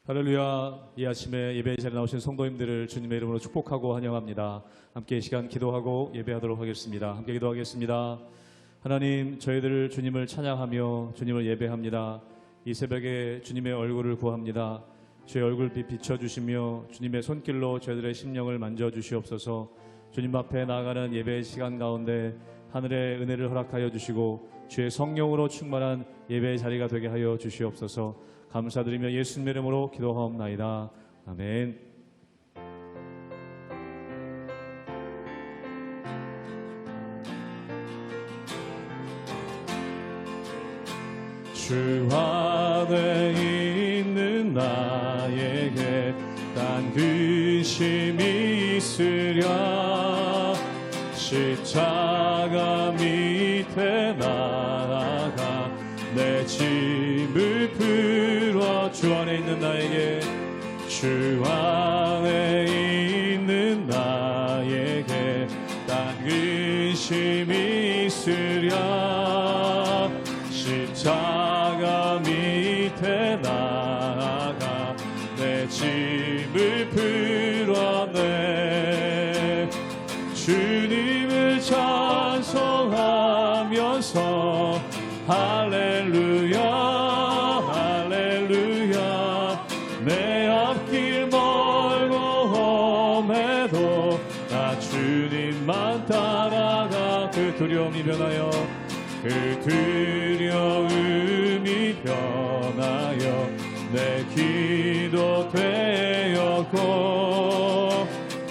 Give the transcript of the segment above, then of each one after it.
할렐루야. 이 아침에 예배 자리에 나오신 성도님들을 주님의 이름으로 축복하고 환영합니다. 함께 이 시간 기도하고 예배하도록 하겠습니다. 함께 기도하겠습니다. 하나님, 저희들 주님을 찬양하며 주님을 예배합니다. 이 새벽에 주님의 얼굴을 구합니다. 주의 얼굴빛 비춰주시며 주님의 손길로 저희들의 심령을 만져주시옵소서. 주님 앞에 나아가는 예배의 시간 가운데 하늘의 은혜를 허락하여 주시고 주의 성령으로 충만한 예배의 자리가 되게 하여 주시옵소서. 감사드리며 예수님의 이름으로 기도하옵나이다. 아멘. 주 안에 있는 나에게 딴 근심이 있으랴. 십자가 밑에 나아가 내 짐을 풀어 주 안에 있는 나에게, 주 안에 있는 나에게 딴 근심이 있으랴. 십자가 밑에 나아가 내 짐을 풀어내. 주님을 찬송하면서 할렐루야 할렐루야. 내 앞길 멀고 험해도 나 주님만 따라가. 그 두려움이 변하여, 그 두려움이 변하여 내 기도 되었고,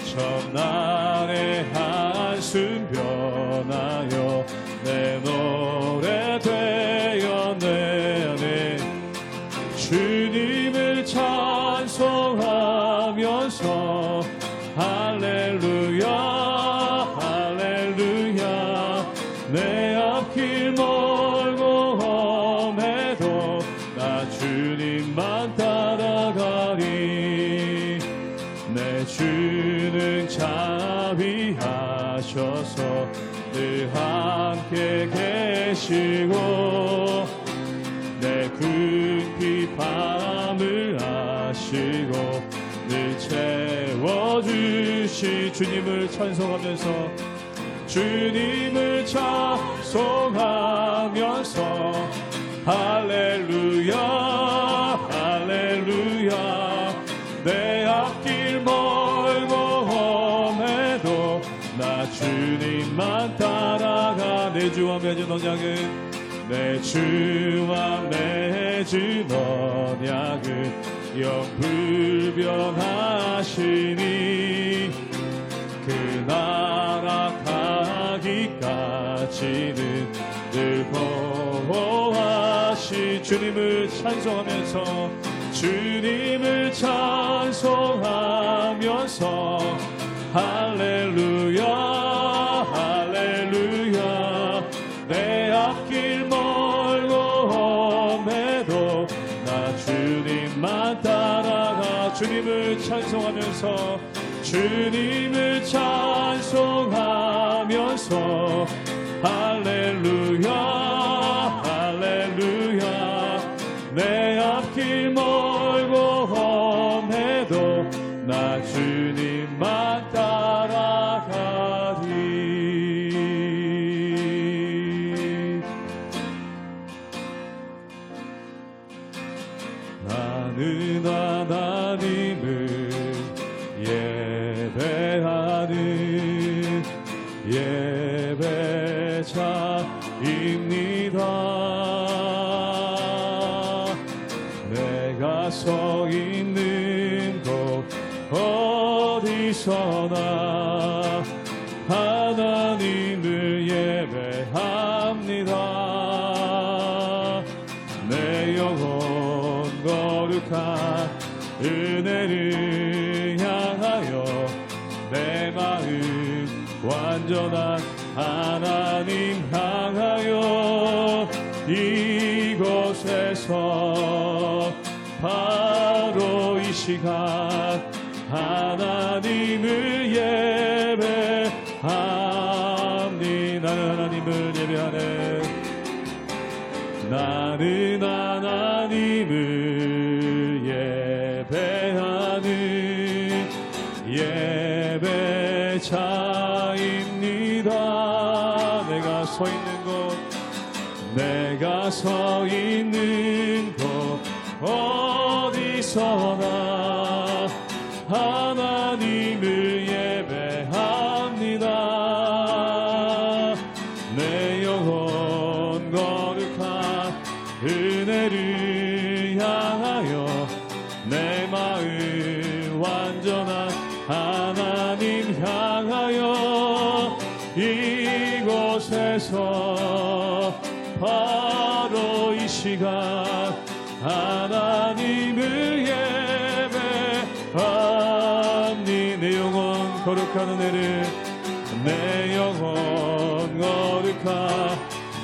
첫날의 한숨 변하여 내 노래 되었네. 주님을 찬송하면서 할렐루야 할렐루야. 내 앞길 멀고 험해도 나 주님만 따라가리. 내 주는 자비하셔서 늘 함께 계시고 내 급히 밤을 아시고 늘 채워주시. 주님을 찬송하면서, 주님을 찬송하면서 할렐루야 할렐루야. 내 앞길 멀고 험해도 나 주님만 따라가. 내 주와 맺은 언약은, 내 주와 맺은 언약은 영불변하시니 그 나라 가기까지는 늘 보호하시. 주님을 찬송하면서, 주님을 찬송하면서 할렐루야 할렐루야. 내 앞길 멀고 험해도 나 주님만 따라가. 주님을 찬송하면서, 주님을 찬송하면서 할렐루야 할렐루야. 내 앞길 멀고 험해도 나 주님만 따라가리. 나는 하나님을 예배하는 예배자입니다. 내가 서 있는 곳 어디서나 하나님을 예배합니다. 내 영혼 거룩한 은혜를 향하여 내 마음 완전한 하나님 향하여 이곳에서 바로 이 시간 하나님을 예배합니다. 나는 하나님을 예배하네. 나는 하나님을 예배 예배자입니다. 내가 서 있는 곳 어디서나 하나님을 예배합니다. 내 영혼 거룩한 은혜를 향하여 내 마음 완전한 하나님 향하여 이곳에서 바로 이 시간 하나님을 예배합니. 내 영혼 거룩한 은혜를 내 영혼 거룩한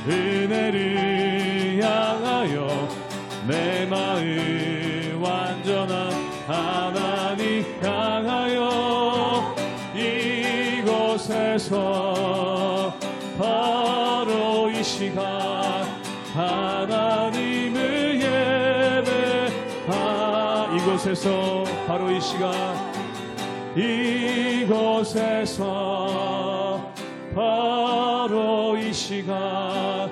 은혜를 향하여 내 마음 완전한 하나님 향하여 이곳에서 바로 이 시간 하나님을 이곳에서 바로 이 시간 이곳에서 바로 이 시간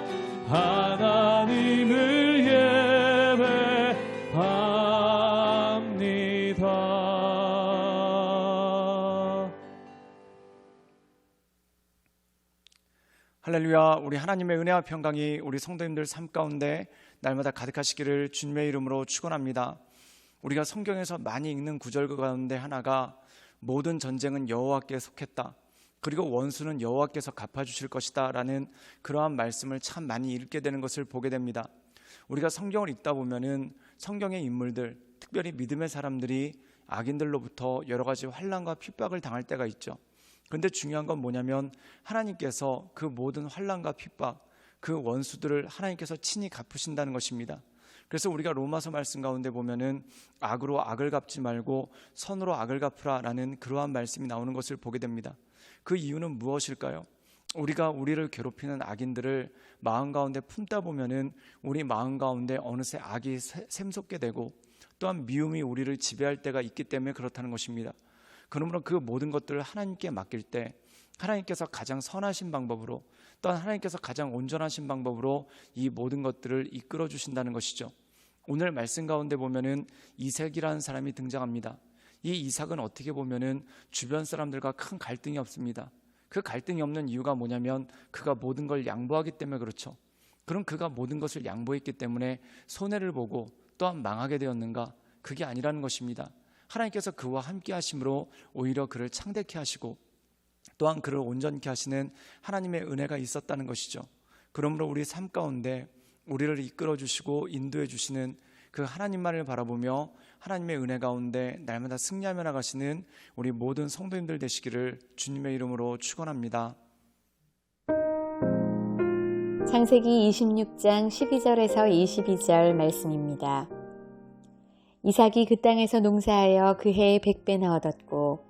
하나님을 예배합니다. 할렐루야. 우리 하나님의 은혜와 평강이 우리 성도님들 삶 가운데 날마다 가득하시기를 주님의 이름으로 축원합니다. 우리가 성경에서 많이 읽는 구절 가운데 하나가 모든 전쟁은 여호와께 속했다, 그리고 원수는 여호와께서 갚아주실 것이다 라는 그러한 말씀을 참 많이 읽게 되는 것을 보게 됩니다. 우리가 성경을 읽다 보면은 성경의 인물들, 특별히 믿음의 사람들이 악인들로부터 여러 가지 환난과 핍박을 당할 때가 있죠. 그런데 중요한 건 뭐냐면 하나님께서 그 모든 환난과 핍박, 그 원수들을 하나님께서 친히 갚으신다는 것입니다. 그래서 우리가 로마서 말씀 가운데 보면은 악으로 악을 갚지 말고 선으로 악을 갚으라 라는 그러한 말씀이 나오는 것을 보게 됩니다. 그 이유는 무엇일까요? 우리가 우리를 괴롭히는 악인들을 마음 가운데 품다 보면은 우리 마음 가운데 어느새 악이 샘솟게 되고 또한 미움이 우리를 지배할 때가 있기 때문에 그렇다는 것입니다. 그러므로 그 모든 것들을 하나님께 맡길 때 하나님께서 가장 선하신 방법으로, 또한 하나님께서 가장 온전하신 방법으로 이 모든 것들을 이끌어 주신다는 것이죠. 오늘 말씀 가운데 보면은 이삭이라는 사람이 등장합니다. 이 이삭은 어떻게 보면은 주변 사람들과 큰 갈등이 없습니다. 그 갈등이 없는 이유가 뭐냐면 그가 모든 걸 양보하기 때문에 그렇죠. 그럼 그가 모든 것을 양보했기 때문에 손해를 보고 또한 망하게 되었는가? 그게 아니라는 것입니다. 하나님께서 그와 함께 하심으로 오히려 그를 창대케 하시고 또한 그를 온전케 하시는 하나님의 은혜가 있었다는 것이죠. 그러므로 우리 삶 가운데 우리를 이끌어 주시고 인도해 주시는 그 하나님만을 바라보며 하나님의 은혜 가운데 날마다 승리하며 나가시는 우리 모든 성도님들 되시기를 주님의 이름으로 축원합니다. 창세기 26장 12절에서 22절 말씀입니다. 이삭이 그 땅에서 농사하여 그 해에 100배나 얻었고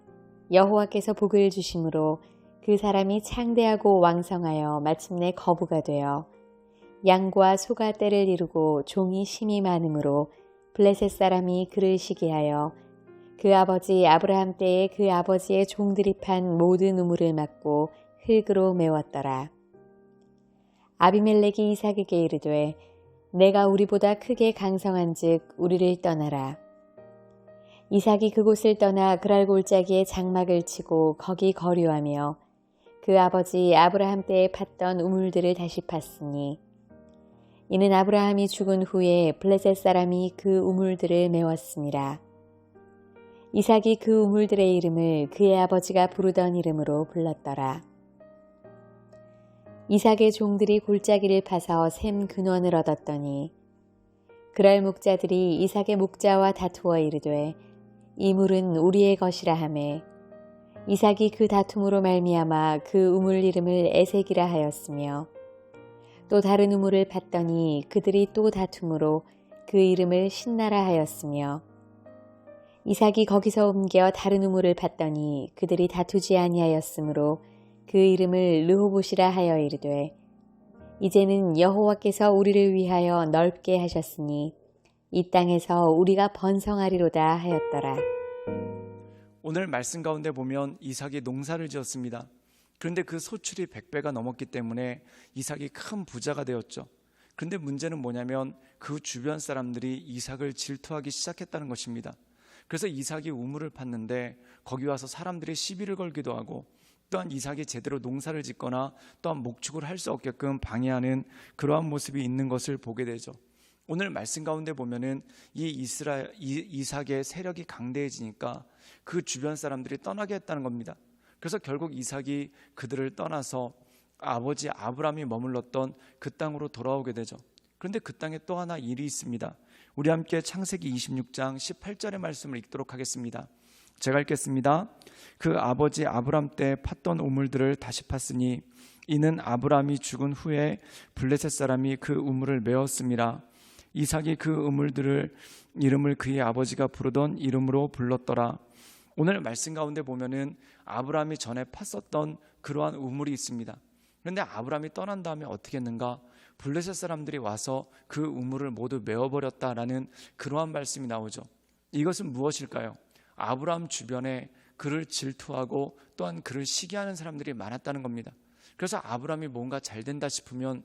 여호와께서 복을 주심으로 그 사람이 창대하고 왕성하여 마침내 거부가 되어 양과 소가 떼를 이루고 종이 심이 많으므로 블레셋 사람이 그를 시기하여 그 아버지 아브라함 때에 그 아버지의 종들이 판 모든 우물을 막고 흙으로 메웠더라. 아비멜렉이 이삭에게 이르되 내가 우리보다 크게 강성한즉 우리를 떠나라. 이삭이 그곳을 떠나 그랄 골짜기에 장막을 치고 거기 거류하며 그 아버지 아브라함 때에 팠던 우물들을 다시 팠으니 이는 아브라함이 죽은 후에 블레셋 사람이 그 우물들을 메웠음이라. 이삭이 그 우물들의 이름을 그의 아버지가 부르던 이름으로 불렀더라. 이삭의 종들이 골짜기를 파서 샘 근원을 얻었더니 그랄 목자들이 이삭의 목자와 다투어 이르되 이 물은 우리의 것이라 하매 이삭이 그 다툼으로 말미암아 그 우물 이름을 에색이라 하였으며 또 다른 우물을 팠더니 그들이 또 다툼으로 그 이름을 신나라 하였으며 이삭이 거기서 옮겨 다른 우물을 팠더니 그들이 다투지 아니하였으므로 그 이름을 르호봇이라 하여 이르되 이제는 여호와께서 우리를 위하여 넓게 하셨으니 이 땅에서 우리가 번성하리로다 하였더라. 오늘 말씀 가운데 보면 이삭이 농사를 지었습니다. 그런데 그 소출이 100배가 넘었기 때문에 이삭이 큰 부자가 되었죠. 그런데 문제는 뭐냐면 그 주변 사람들이 이삭을 질투하기 시작했다는 것입니다. 그래서 이삭이 우물을 팠는데 거기 와서 사람들이 시비를 걸기도 하고, 또한 이삭이 제대로 농사를 짓거나 또한 목축을 할 수 없게끔 방해하는 그러한 모습이 있는 것을 보게 되죠. 오늘 말씀 가운데 보면은 이삭의 세력이 강대해지니까 그 주변 사람들이 떠나게 했다는 겁니다. 그래서 결국 이삭이 그들을 떠나서 아버지 아브라함이 머물렀던 그 땅으로 돌아오게 되죠. 그런데 그 땅에 또 하나 일이 있습니다. 우리 함께 창세기 26장 18절의 말씀을 읽도록 하겠습니다. 제가 읽겠습니다. 그 아버지 아브라함 때 팠던 우물들을 다시 팠으니 이는 아브라함이 죽은 후에 블레셋 사람이 그 우물을 메었음이라. 이삭이 그 우물들을 이름을 그의 아버지가 부르던 이름으로 불렀더라. 오늘 말씀 가운데 보면은 아브라함이 전에 팠었던 그러한 우물이 있습니다. 그런데 아브라함이 떠난 다음에 어떻게 했는가? 블레셋 사람들이 와서 그 우물을 모두 메어버렸다라는 그러한 말씀이 나오죠. 이것은 무엇일까요? 아브라함 주변에 그를 질투하고 또한 그를 시기하는 사람들이 많았다는 겁니다. 그래서 아브라함이 뭔가 잘 된다 싶으면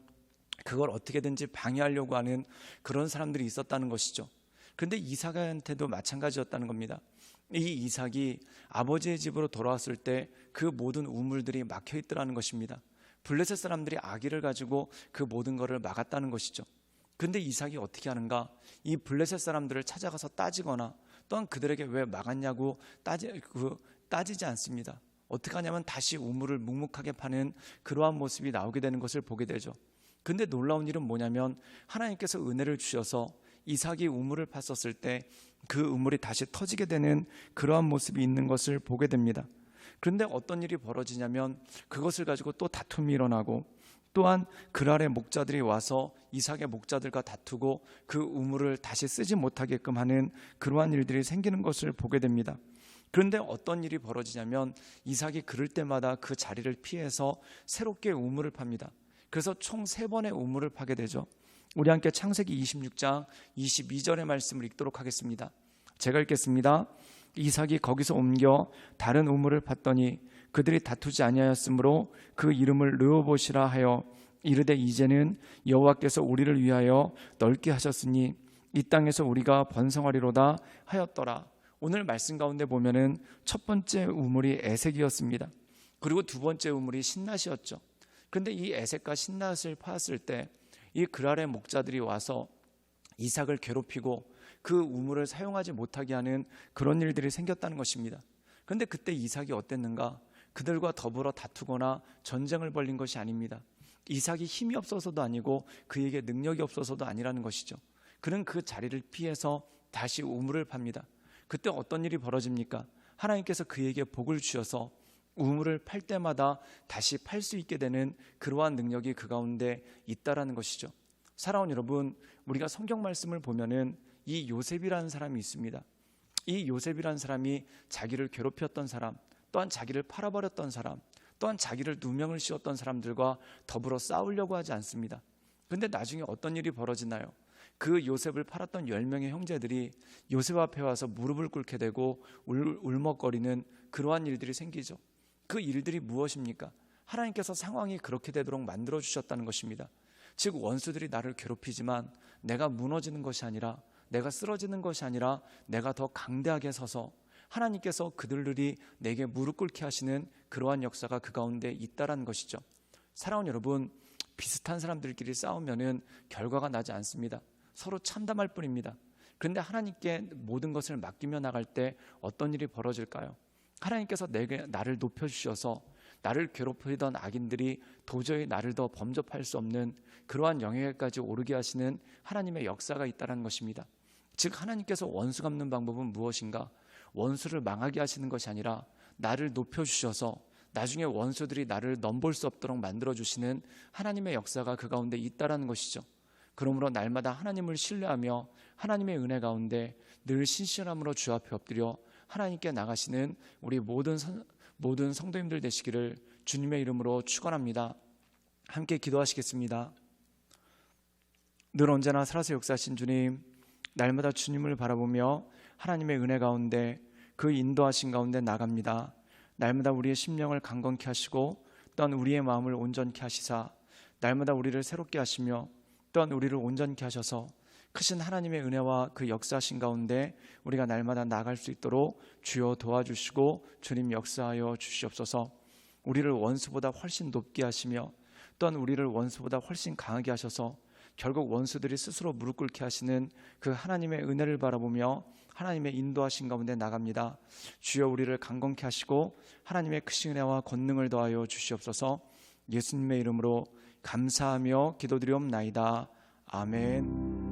그걸 어떻게든지 방해하려고 하는 그런 사람들이 있었다는 것이죠. 그런데 이삭한테도 마찬가지였다는 겁니다. 이 이삭이 아버지의 집으로 돌아왔을 때 그 모든 우물들이 막혀 있더라는 것입니다. 블레셋 사람들이 악의를 가지고 그 모든 것을 막았다는 것이죠. 그런데 이삭이 어떻게 하는가? 이 블레셋 사람들을 찾아가서 따지거나 또한 그들에게 왜 막았냐고 따지지 않습니다. 어떻게 하냐면 다시 우물을 묵묵하게 파는 그러한 모습이 나오게 되는 것을 보게 되죠. 근데 놀라운 일은 뭐냐면 하나님께서 은혜를 주셔서 이삭이 우물을 팠었을 때 그 우물이 다시 터지게 되는 그러한 모습이 있는 것을 보게 됩니다. 그런데 어떤 일이 벌어지냐면 그것을 가지고 또 다툼이 일어나고, 또한 그랄의 목자들이 와서 이삭의 목자들과 다투고 그 우물을 다시 쓰지 못하게끔 하는 그러한 일들이 생기는 것을 보게 됩니다. 그런데 어떤 일이 벌어지냐면 이삭이 그럴 때마다 그 자리를 피해서 새롭게 우물을 팝니다. 그래서 총 3번의 우물을 파게 되죠. 우리 함께 창세기 26장 22절의 말씀을 읽도록 하겠습니다. 제가 읽겠습니다. 이삭이 거기서 옮겨 다른 우물을 팠더니 그들이 다투지 아니하였으므로 그 이름을 르호봇이라 하여 이르되 이제는 여호와께서 우리를 위하여 넓게 하셨으니 이 땅에서 우리가 번성하리로다 하였더라. 오늘 말씀 가운데 보면은 첫 번째 우물이 에색이었습니다. 그리고 두 번째 우물이 신낫이었죠. 그런데 이 에색과 신낫을 파았을 때 이 그랄의 목자들이 와서 이삭을 괴롭히고 그 우물을 사용하지 못하게 하는 그런 일들이 생겼다는 것입니다. 그런데 그때 이삭이 어땠는가? 그들과 더불어 다투거나 전쟁을 벌린 것이 아닙니다. 이삭이 힘이 없어서도 아니고 그에게 능력이 없어서도 아니라는 것이죠. 그는 그 자리를 피해서 다시 우물을 팝니다. 그때 어떤 일이 벌어집니까? 하나님께서 그에게 복을 주셔서 우물을 팔 때마다 다시 팔 수 있게 되는 그러한 능력이 그 가운데 있다라는 것이죠. 사랑하는 여러분, 우리가 성경 말씀을 보면은 이 요셉이라는 사람이 있습니다. 이 요셉이라는 사람이 자기를 괴롭혔던 사람, 또한 자기를 팔아버렸던 사람, 또한 자기를 누명을 씌웠던 사람들과 더불어 싸우려고 하지 않습니다. 그런데 나중에 어떤 일이 벌어지나요? 그 요셉을 팔았던 10명의 형제들이 요셉 앞에 와서 무릎을 꿇게 되고 울먹거리는 그러한 일들이 생기죠. 그 일들이 무엇입니까? 하나님께서 상황이 그렇게 되도록 만들어 주셨다는 것입니다. 즉 원수들이 나를 괴롭히지만 내가 무너지는 것이 아니라, 내가 쓰러지는 것이 아니라 내가 더 강대하게 서서 하나님께서 그들이 내게 무릎 꿇게 하시는 그러한 역사가 그 가운데 있다라는 것이죠. 사랑하는 여러분, 비슷한 사람들끼리 싸우면은 결과가 나지 않습니다. 서로 참담할 뿐입니다. 그런데 하나님께 모든 것을 맡기며 나갈 때 어떤 일이 벌어질까요? 하나님께서 나를 높여주셔서 나를 괴롭히던 악인들이 도저히 나를 더 범접할 수 없는 그러한 영예까지 오르게 하시는 하나님의 역사가 있다는 것입니다. 즉 하나님께서 원수 갚는 방법은 무엇인가? 원수를 망하게 하시는 것이 아니라 나를 높여주셔서 나중에 원수들이 나를 넘볼 수 없도록 만들어주시는 하나님의 역사가 그 가운데 있다는 것이죠. 그러므로 날마다 하나님을 신뢰하며 하나님의 은혜 가운데 늘 신실함으로 주 앞에 엎드려 하나님께 나가시는 우리 모든 성도님들 되시기를 주님의 이름으로 축원합니다. 함께 기도하시겠습니다. 늘 언제나 살아서 역사하신 주님, 날마다 주님을 바라보며 하나님의 은혜 가운데 그 인도하신 가운데 나갑니다. 날마다 우리의 심령을 강건케 하시고 또한 우리의 마음을 온전케 하시사 날마다 우리를 새롭게 하시며 또한 우리를 온전케 하셔서 크신 하나님의 은혜와 그 역사하신 가운데 우리가 날마다 나갈 수 있도록 주여 도와주시고 주님 역사하여 주시옵소서. 우리를 원수보다 훨씬 높게 하시며 또한 우리를 원수보다 훨씬 강하게 하셔서 결국 원수들이 스스로 무릎 꿇게 하시는 그 하나님의 은혜를 바라보며 하나님의 인도하신 가운데 나갑니다. 주여 우리를 강건케 하시고 하나님의 크신 은혜와 권능을 더하여 주시옵소서. 예수님의 이름으로 감사하며 기도드리옵나이다. 아멘.